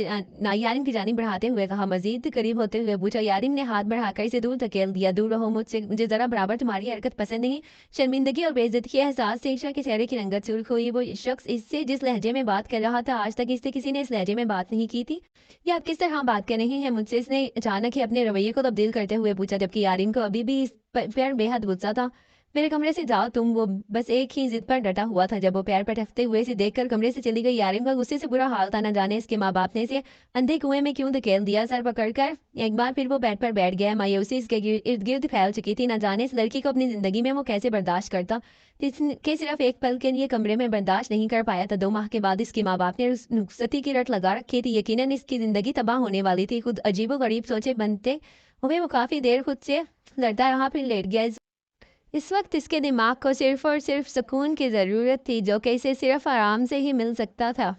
यारिन की जानिब बढ़ाते हुए कहा। मजीद करीब होते हुए पूछा। यारिन ने हाथ बढ़ाकर इसे दूर धकेल दिया। दूर रहो मुझसे, मुझे जरा बराबर तुम्हारी हरकत पसंद नहीं। शर्मिंदगी और बेइज्जती के एहसास से ईशा के चेहरे की रंगत सुर्ख हुई। वो शख्स इससे जिस लहजे में बात कर रहा था, आज तक इससे किसी ने इस लहजे में बात नहीं की थी। या आप किस तरह बात कर रहे हैं मुझसे? इसने अचानक ही अपने रवैये को तब्दील करते हुए पूछा, जबकि यारिन को अभी भी इस पर बेहद गुस्सा था। मेरे कमरे से जाओ तुम। वो बस एक ही जिद पर डटा हुआ था। जब वो पैर पटकते हुए इसे देखकर कमरे से चली गई, यारिन का गुस्से से बुरा हाल था। न जाने इसके माँ बाप ने इसे अंधे कुएं में क्यों धकेल दिया। सर पकड़कर एक बार फिर वो बेड पर बैठ गया। मायूसी इसके इर्द गिर्द फैल चुकी थी। न जाने इस लड़की को अपनी जिंदगी में वो कैसे बर्दाश्त करता, जिसके सिर्फ एक पल के लिए कमरे में बर्दाश्त नहीं कर पाया था। 2 माह के बाद इसके माँ बाप ने रुखसती की रट लगा रखी थी। यकीनन इसकी जिंदगी तबाह होने वाली थी। खुद अजीबो गरीब सोचे बनते हुए वो काफी देर खुद से लड़ता रहा, फिर लेट गया। इस वक्त इसके दिमाग को सिर्फ और सिर्फ सुकून की ज़रूरत थी, जो कि इसे सिर्फ आराम से ही मिल सकता था।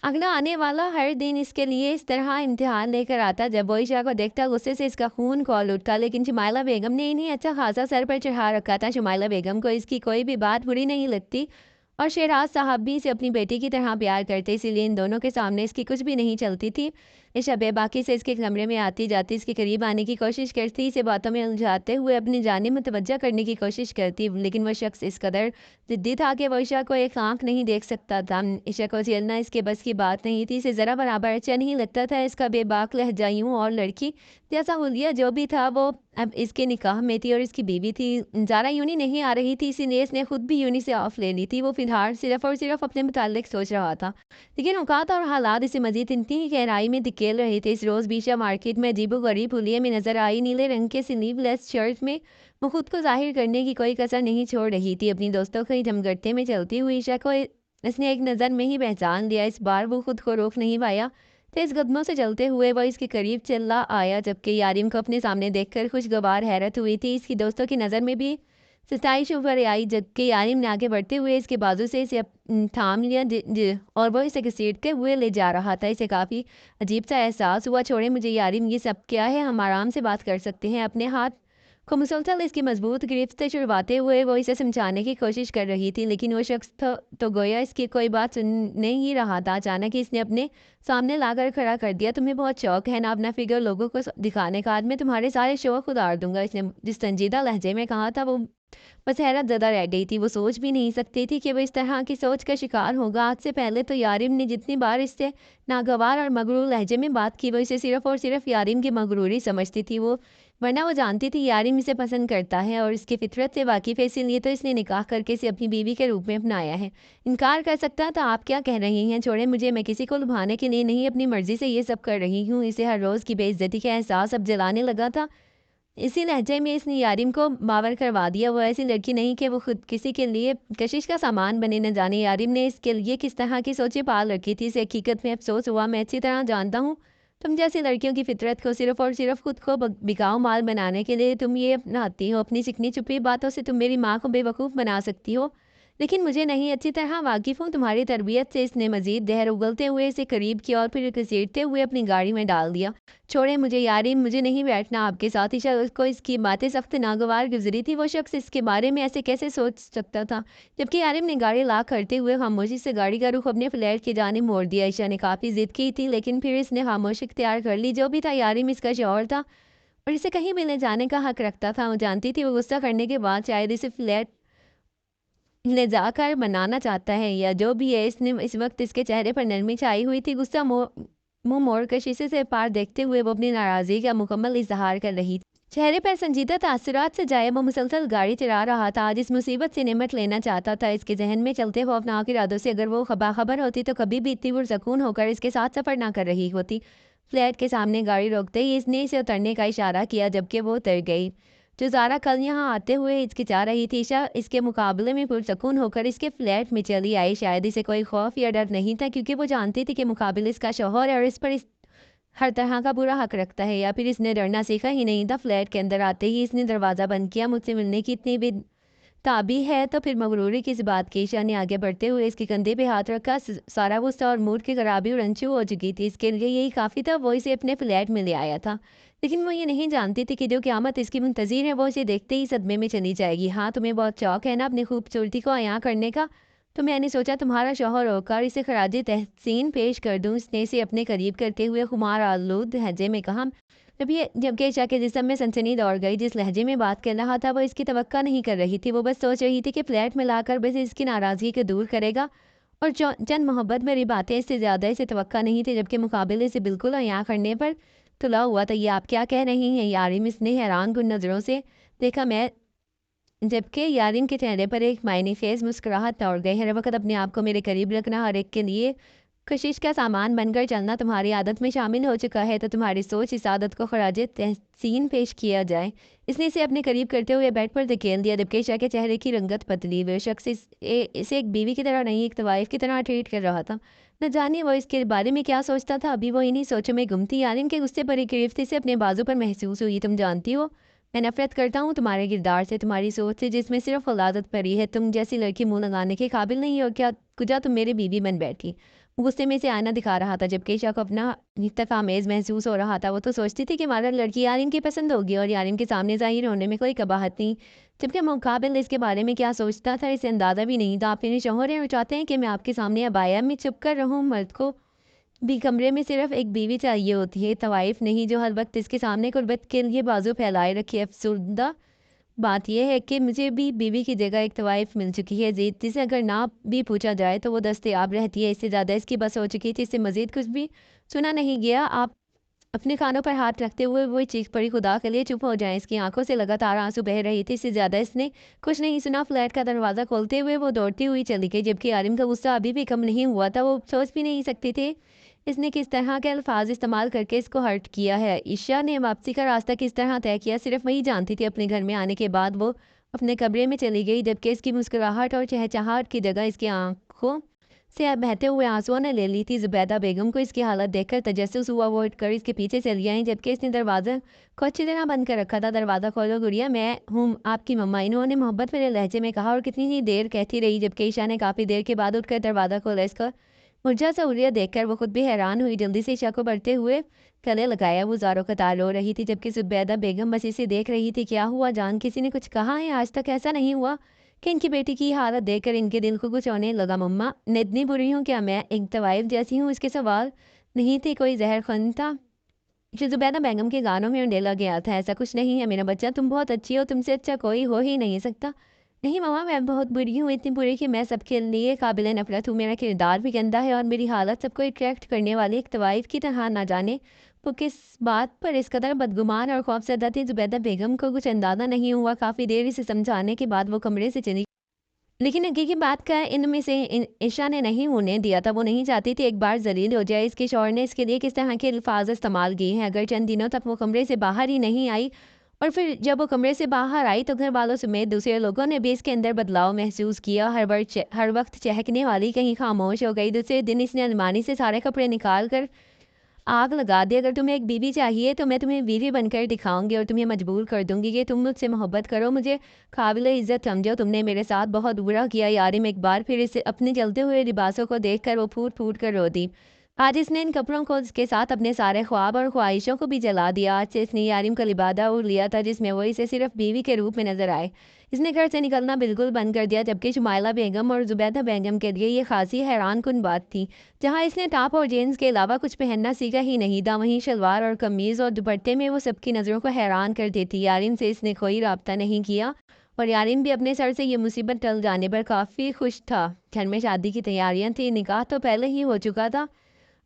अगला आने वाला हर दिन इसके लिए इस तरह इम्तिहान लेकर आता। जब वो ईशा को देखता, गुस्से से इसका खून खौल उठता। लेकिन शुमाइला बेगम ने इन्हें अच्छा खासा सर पर चढ़ा रखा था। शुमाइला बेगम को इसकी कोई भी बात बुरी नहीं लगती और शेराज साहब भी इसे अपनी बेटी की तरह प्यार करते, इसीलिए इन दोनों के सामने इसकी कुछ भी नहीं चलती थी। ईशा बेबाकी से इसके कमरे में आती जाती, इसके करीब आने की कोशिश करती, इसे बातों में उलझाते हुए अपनी जानिब मुतवज्जा करने की कोशिश करती, लेकिन वह शख्स इस कदर जिद्दी था कि वो ईशा को एक आंख नहीं देख सकता था। ईशा को झेलना इसके बस की बात नहीं थी। इसे ज़रा बराबर अच्छा नहीं लगता था इसका बेबाक लहजा। यूँ और लड़की जैसा हुलिया जो भी था वो अब इसके निकाह में थी और इसकी बीवी थी। ज़ारा यूनी नहीं आ रही थी, इसीलिए इसने खुद भी यूनी से ऑफ ले ली थी। वो फिलहाल सिर्फ और सिर्फ अपने मुतालिक सोच रहा था, लेकिन औकात और हालात इसे मजीद इतनी ही गहराई में धकेल रहे थे। इस रोज़ बीशा मार्केट में अजीबो गरीब हुलिये में नजर आई। नीले रंग के स्लीवलेस शर्ट में वो खुद को जाहिर करने की कोई कसर नहीं छोड़ रही थी। अपनी दोस्तों के जमघटते में चलती हुई ईशा को इसने एक नज़र में ही पहचान लिया। इस बार वो खुद को रोक नहीं पाया। तेज कदमों से चलते हुए वो इसके करीब चला आया, जबकि यारिम को अपने सामने देखकर खुशगवार हैरत हुई थी। इसकी दोस्तों की नज़र में भी सताइश उभर आई, जबकि यारिम ने आगे बढ़ते हुए इसके बाजू से इसे थाम लिया और वो इसे घसीटते हुए ले जा रहा था। इसे काफ़ी अजीब सा एहसास हुआ। छोड़े मुझे यारिम, ये सब क्या है, हम आराम से बात कर सकते हैं। अपने हाथ को मुसलसल इसकी मजबूत गिरफ्त से छुड़वाते हुए वो इसे समझाने की कोशिश कर रही थी, लेकिन वो शख्स तो गोया इसकी कोई बात सुन नहीं रहा था। अचानक ही इसने अपने सामने लाकर खड़ा कर दिया। तुम्हें बहुत शौक है ना अपना फिगर लोगों को दिखाने का, आज मैं तुम्हारे सारे शौक उतार दूंगा। इसने जिस संजीदा लहजे में कहा था वो बस हैरत ज़्यादा रह गई थी। वो सोच भी नहीं सकती थी कि वो इस तरह की सोच का शिकार होगा। आज से पहले तो यारिम ने जितनी बार इससे नागवार और मगरूर लहजे में बात की, वो इसे सिर्फ और सिर्फ यारिम की मगरूरी समझती थी। वरना वो जानती थी यारिम इसे पसंद करता है और इसकी फितरत से वाकिफ़ है, इसीलिए तो इसने निकाह करके इसे अपनी बीवी के रूप में अपनाया है। इनकार कर सकता था। आप क्या कह रही हैं? छोड़े मुझे, मैं किसी को लुभाने के लिए नहीं, अपनी मर्जी से ये सब कर रही हूँ। इसे हर रोज़ की बेइज्जती का एहसास अब जलाने लगा था। इसी लहजे में इसने यारिम को बावर करवा दिया। वो ऐसी लड़की नहीं कि वो खुद किसी के लिए कशिश का सामान बने। न जाने यारिम ने इसके लिए किस तरह की सोचें पाल रखी थी। इसे हकीकत में अफसोस हुआ। मैं अच्छी तरह जानता हूँ तुम जैसी लड़कियों की फितरत को सिर्फ और सिर्फ खुद को बिकाऊ माल बनाने के लिए तुम ये अपनाती हो। अपनी चिकनी चुपी बातों से तुम मेरी माँ को बेवकूफ़ बना सकती हो, लेकिन मुझे नहीं, अच्छी तरह वाकिफ़ हूँ तुम्हारी तरबियत से। इसने मजीद देर उगलते हुए इसे करीब किया और फिर घसीटते हुए अपनी गाड़ी में डाल दिया। छोड़े मुझे यारिम, मुझे नहीं बैठना आपके साथ। ईशा उसको इसकी बातें सख्त नागवार गुजरी थी। वो शख्स इसके बारे में ऐसे कैसे सोच सकता था? जबकि यारिम ने गाड़ी ला करते हुए खामोशी से गाड़ी का रुख अपने फ्लैट की जानिब मोड़ दिया। ईशा ने काफ़ी जिद की थी, लेकिन फिर इसने खामोशी इख्तियार कर ली। जो भी था, यारिम इसका शौहर था और इसे कहीं भी ले जाने का हक रखता था। वो जानती थी वो गुस्सा करने के बाद शायद इसे फ्लैट ले जाकर मनाना चाहता है या जो भी है। इसने इस वक्त इसके चेहरे पर नरमी छाई हुई थी। गुस्सा मुंह मोड़कर शीशे से पार देखते हुए वो अपनी नाराज़गी का मुकम्मल इजहार कर रही थी। चेहरे पर संजीदा तासुरात से जाए वो मुसलसल गाड़ी चला रहा था। आज इस मुसीबत से निमट लेना चाहता था। इसके जहन में चलते खौफनाक इरादों से अगर वो बाखबर होती तो कभी भी इतनी पुरसकून होकर इसके साथ सफ़र ना कर रही होती। फ्लैट के सामने गाड़ी रोकते ही इसने इसे उतरने का इशारा किया, जबकि वो उतर गई। जो ज़ारा कल यहाँ आते हुए हिचकिचा रही थी, ईशा इसके मुकाबले में पुरसकून होकर इसके फ्लैट में चली आई। शायद इसे कोई खौफ या डर नहीं था, क्योंकि वो जानती थी कि मुकाबिल इसका शौहर है और इस पर हर तरह का बुरा हक रखता है। या फिर इसने डरना सीखा ही नहीं था। फ्लैट के अंदर आते ही इसने दरवाज़ा बंद किया। मुझसे मिलने की इतनी भी ताबी है तो फिर मगरूरी किस बात की? ईशा ने आगे बढ़ते हुए इसके कंधे पे हाथ रखा। सारा गुस्सा और मूड की खराबी उड़नछू हो चुकी थी। इसके लिए यही काफ़ी था, वो इसे अपने फ्लैट में ले आया था। लेकिन वो ये नहीं जानती थी कि जो क़यामत इसकी मुंतज़िर है वो इसे देखते ही सदमे में चली जाएगी। हाँ, तुम्हें बहुत शौक है ना अपनी खूबसूरती को अयां करने का, तो मैंने सोचा तुम्हारा शौहर होकर इसे खराज तहसीन पेश कर दूँ। इसने इसे अपने करीब करते हुए खुमार आलूद लहजे में कहा। जबकि ईशा के जिस्म में सनसनी दौड़ गई। जिस लहजे में बात कर रहा था वो इसकी तवक्का नहीं कर रही थी। वो बस सोच रही थी कि फ्लैट में लाकर बस इसकी नाराज़गी को दूर करेगा और चंद मोहब्बत मेरी बातें इससे ज़्यादा इसे तवक्का नहीं थी, जबकि मुकाबले से बिल्कुल अयां करने पर तुला हुआ था। ये आप क्या कह रही हैं यारिम? इसने हैरान कुन नज़रों से देखा। मैं जबकि यारिम के चेहरे पर एक मायने फेज मुस्कुराहट दौड़ गई। हर वक्त अपने आप को मेरे करीब रखना, हर एक के लिए कशिश का सामान बनकर चलना तुम्हारी आदत में शामिल हो चुका है, तो तुम्हारी सोच इस आदत को खराज तहसीन पेश किया जाए। इसने इसे अपने करीब करते हुए बेड पर धकेल दिया, जबकि ईशा के चेहरे की रंगत बदली। वह शख्स इसे एक बीवी की तरह नहीं, एक तवाइफ की तरह ट्रीट कर रहा था। न जाने वो इसके बारे में क्या सोचता था। अभी वो इन्हीं सोचों में गुम थी। यारिम के गुस्से पर एक गिरफ्ती से अपने बाजू पर महसूस हुई। तुम जानती हो मैं नफरत करता हूँ तुम्हारे किरदार से, तुम्हारी सोच से, जिसमें सिर्फ औलादत परी है। तुम जैसी लड़की मुंह लगाने के काबिल नहीं हो। क्या कुजा तुम मेरी बीवी बन बैठी? वो गुस्से में से आईना दिखा रहा था, जबकि ईशा को अपना इत्तफामेज़ महसूस हो रहा था। वो तो सोचती थी कि हमारा लड़की यारिम की पसंद होगी और यारिम के सामने ज़ाहिर होने में कोई कबाहत नहीं, जबकि मुकाबिल इसके बारे में क्या सोचता था इसे अंदाज़ा भी नहीं था। आप मेरे शौहर हैं और चाहते हैं कि मैं आपके सामने अबाया में छुप कर रहूँ। मर्द को भी कमरे में सिर्फ एक बीवी चाहिए होती है, तवाइफ नहीं जो हर वक्त इसके सामने गुर्बत के लिए बाजू फैलाए रखे। अफसुर्दा बात यह है कि मुझे भी बीवी की जगह एक तवाइफ मिल चुकी है, जिसे अगर ना भी पूछा जाए तो वो दस्तयाब रहती है। इससे ज़्यादा इसकी बस हो चुकी थी। इससे मज़ीद कुछ भी सुना नहीं गया। आप अपने कानों पर हाथ रखते हुए वो चीख पड़ी, खुदा के लिए चुप हो जाएं। इसकी आंखों से लगातार आंसू बह रही थी। इससे ज़्यादा इसने कुछ नहीं सुना। फ्लैट का दरवाज़ा खोलते हुए वो दौड़ती हुई चली गई, जबकि यारिम का गुस्सा अभी भी कम नहीं हुआ था। वो सोच भी नहीं सकती थी इसने किस तरह के अल्फाज इस्तेमाल करके इसको हर्ट किया है। ईशा ने वापसी का रास्ता किस तरह तय किया सिर्फ वही जानती थी। अपने घर में आने के बाद वो अपने कमरे में चली गई, जबकि इसकी मुस्कुराहट और चहचहाहट की जगह इसकी आंखों से बहते हुए आंसुओं ने ले ली थी। जुबैदा बेगम को इसकी हालत देखकर तजस्सुस हुआ। वो उठकर इसके पीछे चली आई, जबकि इसने दरवाज़ा को अच्छी तरह बंद कर रखा था। दरवाज़ा खोलो गुड़िया, मैं हूँ आपकी मम्मा, इन्होंने मोहब्बत भरे लहजे में कहा, और कितनी ही देर कहती रही, जबकि ईशा ने काफ़ी देर के बाद उठकर दरवाज़ा खोला। इसका मुरझा सहूलियत देखकर वो खुद भी हैरान हुई। जल्दी से ईशा को बढ़ते हुए गले लगाया। वो ज़ारो कतार रो रही थी, जबकि जुबैदा बेगम बस इसे देख रही थी। क्या हुआ जान, किसी ने कुछ कहा है? आज तक ऐसा नहीं हुआ कि इनकी बेटी की हालत देखकर इनके दिल को कुछ होने लगा। मम्मा, मैं इतनी बुरी हूँ क्या? मैं एक तवाइफ जैसी हूँ? इसके सवाल नहीं थे, कोई जहर खन था जो जुबैदा बेगम के गानों में उंडेला गया था। ऐसा कुछ नहीं है मेरा बच्चा, तुम बहुत अच्छी हो, तुमसे अच्छा कोई हो ही नहीं सकता। नहीं मम्मा, मैं बहुत बुरी हूँ, इतनी बुरी कि मैं सबके लिए काबिल नफरत हूँ। मेरा किरदार भी गंदा है और मेरी हालत सबको अट्रैक्ट करने वाली एक तवाइफ की तरह ना जाने वो किस बात पर इस कदर बदगुमान और खौफजदा थी। जुबैदा बेगम को कुछ अंदाजा नहीं हुआ। काफ़ी देर इसे समझाने के बाद वो कमरे से चली, लेकिन हकीकी बात का इनमें से ईशा ने नहीं होने दिया था। वो नहीं चाहती थी एक बार जलील हो जाए। इसके शौहर ने इसके लिए किस तरह के अल्फाज इस्तेमाल किए हैं। अगर चंद दिनों तक वो कमरे से बाहर ही नहीं आई, और फिर जब वो कमरे से बाहर आई तो घर वालों समेत दूसरे लोगों ने भी इसके अंदर बदलाव महसूस किया। हर वक्त चहकने वाली कहीं खामोश हो गई। दूसरे दिन इसने अलमारी से सारे कपड़े निकाल कर आग लगा दी। अगर तुम्हें एक बीवी चाहिए तो मैं तुम्हें बीवी बनकर दिखाऊंगी और तुम्हें मजबूर कर दूंगी कि तुम मुझसे मोहब्बत करो, मुझे काबिल इज्जत समझो। तुमने मेरे साथ बहुत बुरा किया। यारिम एक बार फिर इसे अपने जलते हुए लिबासों को देखकर वो फूट फूट कर रो दी। आज इसने इन कपड़ों को के साथ अपने सारे ख्वाब और ख्वाहिशों को भी जला दिया। आज से इसने यारिम का लिबादा उड़ लिया था, जिसमें वो इसे सिर्फ बीवी के रूप में नजर आए। इसने घर से निकलना बिल्कुल बंद कर दिया, जबकि शुमाइला बेगम और जुबैदा बेगम के लिए ये खासी हैरान कुन बात थी। जहाँ इसने टॉप और जीन्स के अलावा कुछ पहनना सीखा ही नहीं था, वहीं शलवार और कमीज़ और दुपट्टे में वो सबकी नज़रों को हैरान कर देती। यारिम से इसने कोई रब्ता नहीं किया और यारिम भी अपने सर से ये मुसीबत टल जाने पर काफ़ी खुश था। घर में शादी की तैयारियां थी, निकाह तो पहले ही हो चुका था,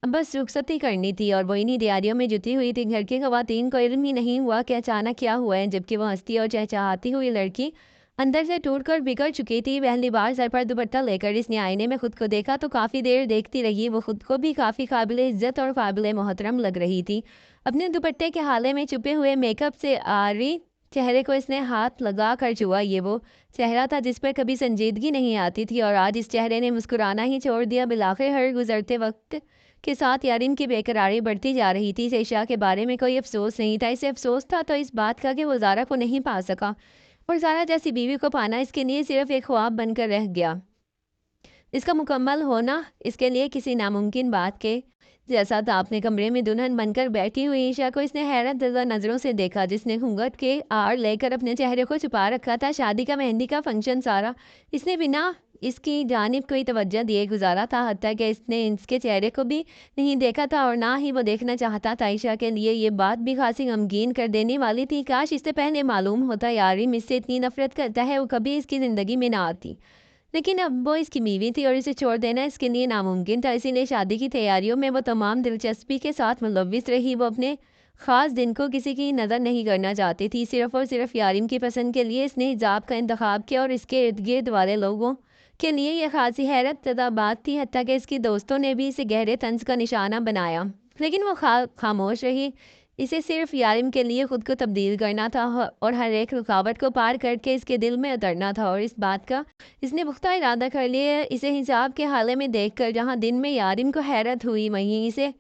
अब बस रुखसती करनी थी और वो इन्हीं तैयारियों में जुटी हुई थी। घर की खवातीन को इल्म ही नहीं हुआ कि अचानक क्या हुआ है, जबकि वो हंसती और चहचहाती हुई लड़की अंदर से टूटकर बिगड़ चुकी थी। पहली बार सर पर दुपट्टा लेकर इसने आईने में खुद को देखा तो काफ़ी देर देखती रही। वो खुद को भी काफ़ी काबिल इज्जत और काबिल मोहतरम लग रही थी। अपने दुपट्टे के हाले में छुपे हुए मेकअप से आरी चेहरे को इसने हाथ लगा कर छुआ। ये वो चेहरा था जिस पर कभी संजीदगी नहीं आती थी, और आज इस चेहरे ने मुस्कुराना ही छोड़ दिया। बिलाखिर हर गुजरते वक्त के साथ यारिम की बेकरारी बढ़ती जा रही थी। इसे ईशा के बारे में कोई अफसोस नहीं था। इसे अफसोस था तो इस बात का कि वो ज़ारा को नहीं पा सका, और ज़ारा जैसी बीवी को पाना इसके लिए सिर्फ एक ख्वाब बनकर रह गया। इसका मुकम्मल होना इसके लिए किसी नामुमकिन बात के जैसा था। अपने कमरे में दुल्हन बनकर बैठी हुई ईशा को इसने हैरत ज़दा नज़रों से देखा, जिसने घूंघट के आड़ लेकर अपने चेहरे को छुपा रखा था। शादी का मेहंदी का फंक्शन सारा इसने बिना इसकी जानिब कोई तवज्जो दिए गुजारा था, हत्ता कि इसने इसके चेहरे को भी नहीं देखा था और ना ही वो देखना चाहता था। ईशा के लिए ये बात भी खासी गमगीन कर देने वाली थी। काश इससे पहले मालूम होता यारिम इससे इतनी नफरत करता है, वो कभी इसकी ज़िंदगी में ना आती। लेकिन अब वो इसकी बीवी थी और इसे छोड़ देना इसके लिए नामुमकिन था। इसीलिए शादी की तैयारियों में वो तमाम दिलचस्पी के साथ मुलव्विस रही। वो अपने ख़ास दिन को किसी की नज़र नहीं करना चाहती थी। सिर्फ़ और सिर्फ यारिम की पसंद के लिए इसने हिजाब का इंतखाब किया, और इसके इर्द गिर्द वाले लोगों के लिए यह खासी हैरत ज़दा बात थी, हत्ता कि इसकी दोस्तों ने भी इसे गहरे तंज का निशाना बनाया। लेकिन वो खामोश रही। इसे सिर्फ यारिम के लिए खुद को तब्दील करना था और हर एक रुकावट को पार करके इसके दिल में उतरना था, और इस बात का इसने पुख्ता इरादा कर लिया। इसे हिजाब के हाले में देखकर जहाँ दिन में यारिम को हैरत हुई, वहीं इसे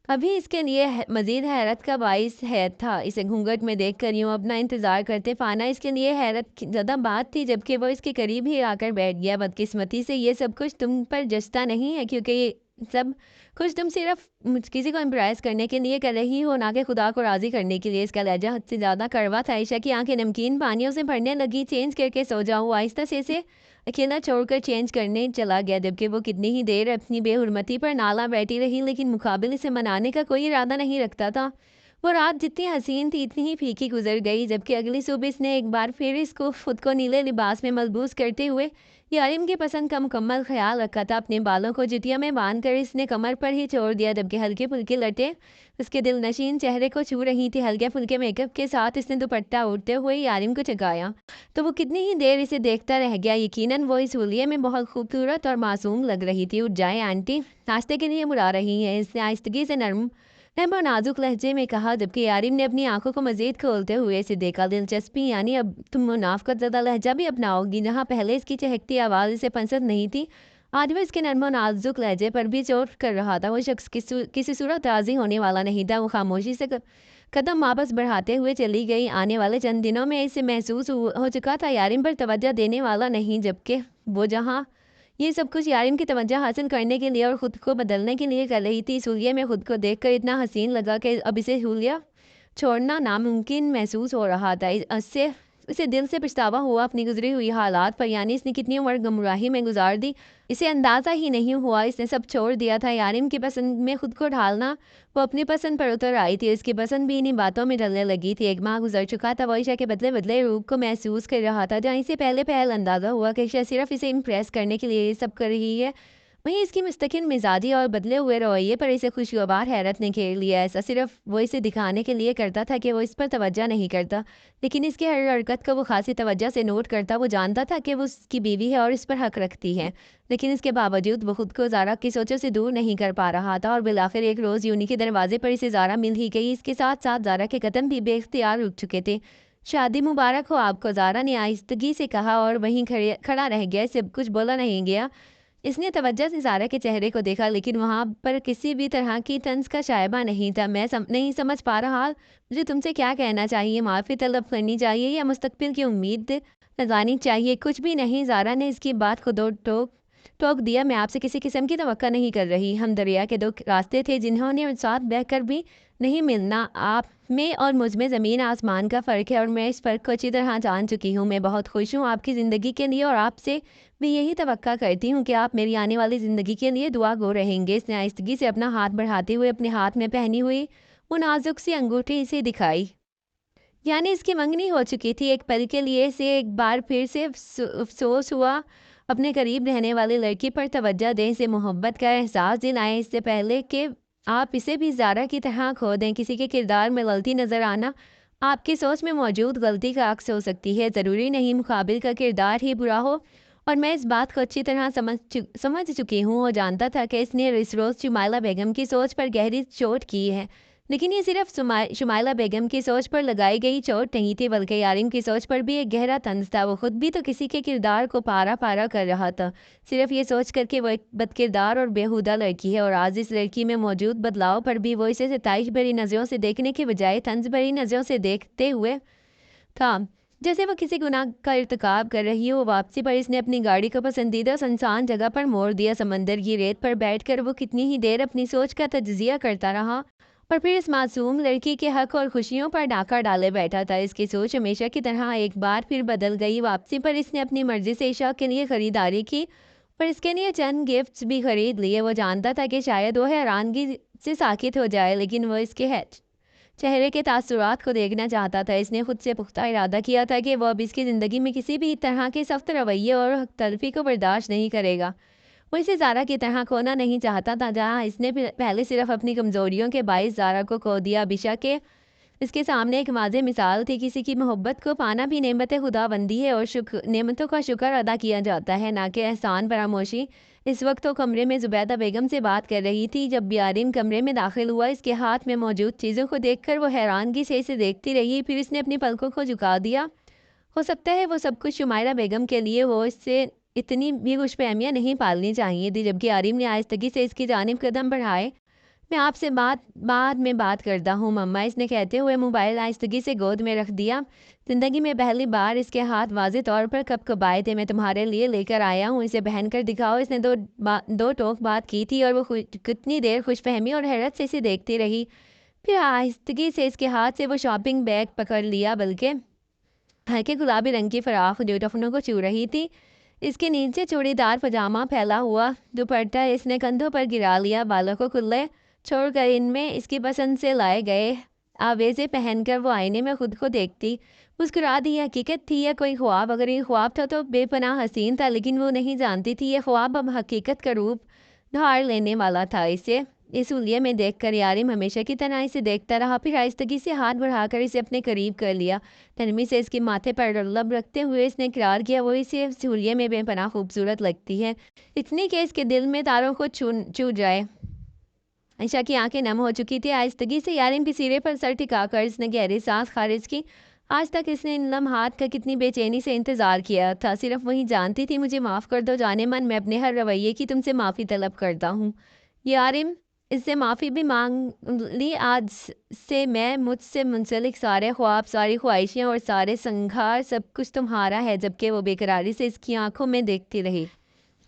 अभी इसके लिए मज़ीद हैरत का बाइस है था। इसे घूंघट में देखकर यूँ अपना इंतज़ार करते पाना इसके लिए हैरत ज़्यादा बात थी, जबकि वो इसके करीब ही आकर बैठ गया। बदकिस्मती से ये सब कुछ तुम पर जचता नहीं है, क्योंकि ये सब कुछ तुम सिर्फ किसी को इम्प्रेस करने के लिए कर रही हो, ना कि खुदा को राज़ी करने के लिए। इसका लहजा हद से ज़्यादा कड़वा था। ईशा की आंखें नमकीन पानियों से भरने लगी। चेंज करके सो जाऊँ, आहिस्ता से इसे अकेला छोड़कर चेंज करने चला गया, जबकि वो कितनी ही देर अपनी बेहुरमती पर नाला बैठी रही, लेकिन मुकाबिल इसे मनाने का कोई इरादा नहीं रखता था। वो रात जितनी हसीन थी इतनी ही फीकी गुजर गई, जबकि अगली सुबह इसने एक बार फिर इसको खुद को नीले लिबास में मलबूस करते हुए यारिम की पसंद का मुकम्मल ख्याल रखा था। अपने बालों को जुटिया में बांध कर इसने कमर पर ही छोड़ दिया, जबकि हल्के फुल्के लटे उसके दिल नशीन चेहरे को छू रही थी। हल्के फुल्के मेकअप के साथ इसने दुपट्टा उड़ते हुए यारिम को जगाया तो वो कितनी ही देर इसे देखता रह गया। यकीनन वो इस हुलिये में बहुत खूबसूरत और मासूम लग रही थी। उठ जाए आंटी, नाश्ते के लिए बुला रही हैं, इसने आहिस्तगी से नरम और नाजुक लहजे में कहा, जबकि यारिम ने अपनी आंखों को मजीद खोलते हुए इसे देखा। दिलचस्पी, यानी अब तुम मुनाफकत ज़्यादा लहजा भी अपनाओगी। जहाँ पहले इसकी चहकती आवाज़ इसे पसंद नहीं थी, आज वो इसके नर्म और नाजुक लहजे पर भी चोट कर रहा था। वो शख्स किसी सूरत राजी होने वाला नहीं था। वो खामोशी से कदम वापस बढ़ाते हुए चली गई। आने वाले चंद दिनों में इसे महसूस हो चुका था यारिम पर तवज्जो देने वाला नहीं, जबकि वो जहाँ ये सब कुछ यारिम की तवज्जो हासिल करने के लिए और ख़ुद को बदलने के लिए कर रही थी। इस हुलिये में खुद को देखकर इतना हसीन लगा कि अब इसे हुलिया छोड़ना नामुमकिन महसूस हो रहा था। इसे दिल से पछतावा हुआ अपनी गुजरी हुई हालात पर, यानी इसने कितनी उम्र गुमराही में गुजार दी, इसे अंदाज़ा ही नहीं हुआ। इसने सब छोड़ दिया था। यारिम की पसंद में खुद को ढालना, वो अपनी पसंद पर उतर आई थी। इसकी पसंद भी इन्हीं बातों में ढलने लगी थी। एक माह गुजर चुका था। वो ईशा के बदले बदले रूप को महसूस कर रहा था, जहाँ इसे पहले पहल अंदाज़ा हुआ कि ईशा सिर्फ इसे इम्प्रेस करने के लिए ये सब कर रही है। वहीं इसकी मुस्तकिल मिजाजी और बदले हुए रवैये पर इसे खुशगवार हैरत ने घेर लिया। ऐसा सिर्फ वो इसे दिखाने के लिए करता था कि वो इस पर तवज्जो नहीं करता, लेकिन इसकी हर हरकत को वो खासी तवज्जो से नोट करता। वो जानता था कि वो उसकी बीवी है और इस पर हक रखती है, लेकिन इसके बावजूद वो खुद को ज़ारा की सोचों से दूर नहीं कर पा रहा था। और बिलाखिर एक रोज़ यूनी के दरवाजे पर इसे ज़ारा मिल ही गई। इसके साथ साथ ज़ारा के कदम भी बेख्तियार रुक चुके थे। शादी मुबारक हो आपको, ज़ारा ने आहिस्तगी से कहा और वहीं खड़ा रह गया। इसे कुछ बोला नहीं गया। इसने तवज्जो से ज़ारा के चेहरे को देखा, लेकिन वहाँ पर किसी भी तरह की तंज का शायबा नहीं था। मैं नहीं समझ पा रहा मुझे तुमसे क्या कहना चाहिए, माफ़ी तलब करनी चाहिए या मुस्तकबिल की उम्मीद लगानी चाहिए? कुछ भी नहीं, ज़ारा ने इसकी बात को दो टोक दिया। मैं आपसे किसी किस्म की तवक्को नहीं कर रही। हम दरिया के दो रास्ते थे जिन्होंने साथ बहकर भी नहीं मिलना। आप में और मुझ में ज़मीन आसमान का फ़र्क है और मैं इस फ़र्क को अच्छी तरह जान चुकी हूँ। मैं बहुत खुश हूँ आपकी ज़िंदगी के लिए और आपसे मैं यही तवक्का करती हूँ कि आप मेरी आने वाली ज़िंदगी के लिए दुआ गो रहेंगे। इसने आहिस्तगी से अपना हाथ बढ़ाते हुए अपने हाथ में पहनी हुई वो नाजुक सी अंगूठी इसे दिखाई। यानी इसकी मंगनी हो चुकी थी। एक पल के लिए इसे एक बार फिर से अफसोस हुआ अपने करीब रहने वाली लड़की पर तवज्जो दें, इसे मोहब्बत का एहसास दिलाएं, इससे पहले कि आप इसे भी ज़ारा की तरह खो दें। किसी के किरदार में गलती नज़र आना आपकी सोच में मौजूद गलती का अक्स हो सकती है। ज़रूरी नहीं मुकाबिल का किरदार ही बुरा हो। और मैं इस बात को अच्छी तरह समझ चुकी हूँ और जानता था कि इसने इस रोज़ शुमाइला बेगम की सोच पर गहरी चोट की है, लेकिन ये सिर्फ शुमाइला बेगम की सोच पर लगाई गई चोट नहीं थी, बल्कि यारिम की सोच पर भी एक गहरा तंज था। वो खुद भी तो किसी के किरदार को पारा पारा कर रहा था, सिर्फ ये सोच करके वो एक बदकिरदार और बेहुदा लड़की है। और आज इस लड़की में मौजूद बदलाव पर भी वो इसे सताइश भरी नज़रों से देखने के बजाय तंज भरी नज़रों से देखते हुए था, जैसे वो किसी गुनाह का इर्तिकाब कर रही हो। वापसी पर इसने अपनी गाड़ी को पसंदीदा सुनसान जगह पर मोड़ दिया। समंदर की रेत पर बैठकर वो कितनी ही देर अपनी सोच का तज्जिया करता रहा और फिर इस मासूम लड़की के हक और खुशियों पर डाका डाले बैठा था। इसकी सोच हमेशा की तरह एक बार फिर बदल गई। वापसी पर इसने अपनी मर्जी से ईशा के लिए ख़रीदारी की, पर इसके लिए चंद गिफ्ट्स भी खरीद लिए। वो जानता था कि शायद वो हैरानगी से साकित हो जाए, लेकिन वो इसके चेहरे के तासुरात को देखना चाहता था। इसने खुद से पुख्ता इरादा किया था कि वो अब इसकी ज़िंदगी में किसी भी तरह के सख्त रवैये और हक तलफी को बर्दाश्त नहीं करेगा। वो इसे ज़ारा की तरह खोना नहीं चाहता था, जहाँ इसने पहले सिर्फ अपनी कमज़ोरियों के बाइस ज़ारा को खो दिया। बिशा के इसके सामने एक वाज़ेह मिसाल थी। किसी की मोहब्बत को पाना भी नेमत खुदाबंदी है और नेमतों का शुक्र अदा किया जाता है, ना कि एहसान फरामोशी। इस वक्त वो कमरे में ज़ुबैदा बेगम से बात कर रही थी। जब यारिम कमरे में दाखिल हुआ, इसके हाथ में मौजूद चीज़ों को देखकर वो हैरानगी से इसे देखती रही। फिर इसने अपनी पलकों को झुका दिया। हो सकता है वो सब कुछ शुमाइला बेगम के लिए हो, इससे इतनी भी खुशफहमियाँ नहीं पालनी चाहिए थी। जबकि यारिम ने आहिस्तगी से इसकी जानिब कदम बढ़ाए। मैं आपसे बाद में बात करता हूँ मम्मा, इसने कहते हुए मोबाइल आहिस्तगी से गोद में रख दिया। ज़िंदगी में पहली बार इसके हाथ वाज़े तौर पर कपकपाए थे। मैं तुम्हारे लिए लेकर आया हूँ, इसे पहन कर दिखाओ। इसने दो टोक बात की थी और वो कितनी देर खुशफहमी और हैरत से इसे देखती रही। फिर आहिस्तगी से इसके हाथ से वो शॉपिंग बैग पकड़ लिया, बल्कि हल्के गुलाबी रंग की फराक जो टफनों को छू रही थी। इसके नीचे चूड़ीदार पजामा फैला हुआ दुपट्टा इसने कंधों पर गिरा लिया। बालों को खुले छोड़कर इनमें इसकी पसंद से लाए गए आवेज़े पहनकर वो आईने में खुद को देखती मुस्कुरा दी। हकीकत थी या कोई ख्वाब? अगर ये ख्वाब था तो बेपनाह हसीन था, लेकिन वो नहीं जानती थी ये ख्वाब अब हकीकत का रूप धार लेने वाला था। इसे इस हुलिये में देखकर यारिम हमेशा की तरह इसे देखता रहा। फिर आहिस्तगी से हाथ बढ़ाकर इसे अपने करीब कर लिया। नरमी से इसके माथे पर लब रखते हुए इसने इकरार किया वो इसे इस हुलिये में बेपनाह खूबसूरत लगती है, इतनी कि इसके दिल में तारों को छू जाए। आयशा की आंखें नम हो चुकी थी। आहिस्तगी से यारिम के सिरे पर सर टिकाकर इसने गहरी सांस खारिज की। آج تک اس نے ان لمحات کا کتنی بے چینی سے انتظار کیا تھا، صرف وہی جانتی تھی مجھے معاف کر دو جانے من، میں اپنے ہر رویے کی تم سے معافی طلب کرتا ہوں۔ یارم اس سے معافی بھی مانگ لی، آج سے میں مجھ سے منسلک سارے خواب، ساری خواہشیں اور سارے سنگھار سب کچھ تمہارا ہے، جبکہ وہ بے قراری سے اس کی آنکھوں میں دیکھتی رہی۔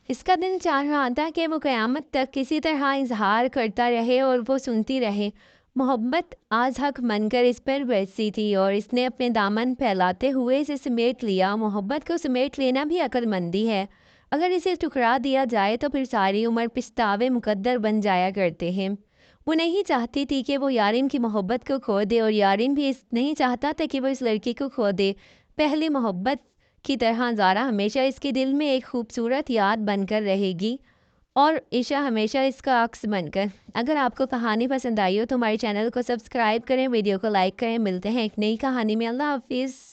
اس کا دل چاہ رہا تھا کہ وہ قیامت تک کسی طرح اظہار کرتا رہے اور وہ سنتی رہے۔ محبت آج حق من کر اس پر برسی تھی اور اس نے اپنے دامن پھیلاتے ہوئے اسے سمیٹ لیا۔ محبت کو سمیٹ لینا بھی عقل مندی ہے، اگر اسے ٹھکرا دیا جائے تو پھر ساری عمر پچھتاوے مقدر بن جایا کرتے ہیں۔ وہ نہیں چاہتی تھی کہ وہ یارین کی محبت کو کھو دے اور یارین بھی نہیں چاہتا تھا کہ وہ اس لڑکی کو کھو دے۔ پہلی محبت کی طرح زارا ہمیشہ اس کے دل میں ایک خوبصورت یاد بن کر رہے گی اور عشا ہمیشہ اس کا عکس بن کر۔ اگر آپ کو کہانی پسند آئی ہو تو ہمارے چینل کو سبسکرائب کریں، ویڈیو کو لائک کریں۔ ملتے ہیں ایک نئی کہانی میں، اللہ حافظ۔